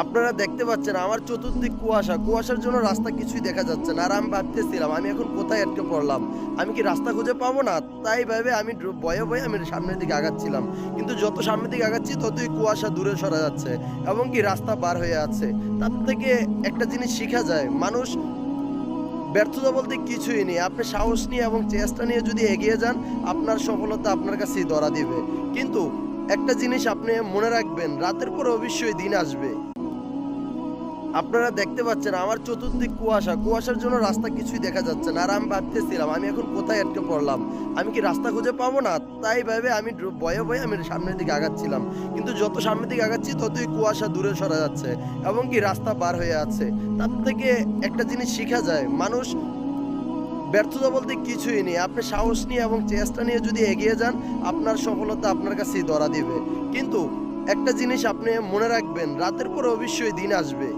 আপনারা দেখতে পাচ্ছেন আমার চতুর্দিক কুয়াশা। কুয়াশার জন্য রাস্তা কিছুই দেখা যাচ্ছে না। আর আমি ভাবতেছিলাম আমি এখন কোথায় আটকে পড়লাম? আমি কি রাস্তা খুঁজে পাবো না? তাই ভেবে আমি ভয়ে আমি সামনের দিকে আগাচ্ছিলাম। কিন্তু যত সামনের দিকে আগাচ্ছি ততই কুয়াশা দূরে সরে যাচ্ছে এবং কি রাস্তা পার হয়ে আছে। তার থেকে একটা জিনিস শিখা যায়, মানুষ ব্যর্থতা বলতে কিছুই নেই। আপনি সাহস নিয়ে এবং চেষ্টা নিয়ে যদি এগিয়ে যান, আপনার সফলতা আপনার কাছেই ধরা দিবে। কিন্তু একটা জিনিস আপনি মনে রাখবেন, রাতের পরে অবশ্যই দিন আসবে। আপনারা দেখতে পাচ্ছেন আমার চতুর্দিক কুয়াশা। কুয়াশার জন্য রাস্তা কিছুই দেখা যাচ্ছে না। আর আমি ভাবতেছিলাম আমি এখন কোথায় আটকে পড়লাম? আমি কি রাস্তা খুঁজে পাবো না? তাই ভেবে আমি ভয়ে আমি সামনের দিকে আগাচ্ছিলাম। কিন্তু যত সামনের দিকে আগাচ্ছি ততই কুয়াশা দূরে সরে যাচ্ছে এবং কি রাস্তা পার হয়ে আছে। তার থেকে একটা জিনিস শিখা যায়, মানুষ ব্যর্থতা বলতে কিছুই নেই। আপনি সাহস নিয়ে এবং চেষ্টা নিয়ে যদি এগিয়ে যান, আপনার সফলতা আপনার কাছেই ধরা দিবে। কিন্তু একটা জিনিস আপনি মনে রাখবেন, রাতের পরে অবশ্যই দিন আসবে।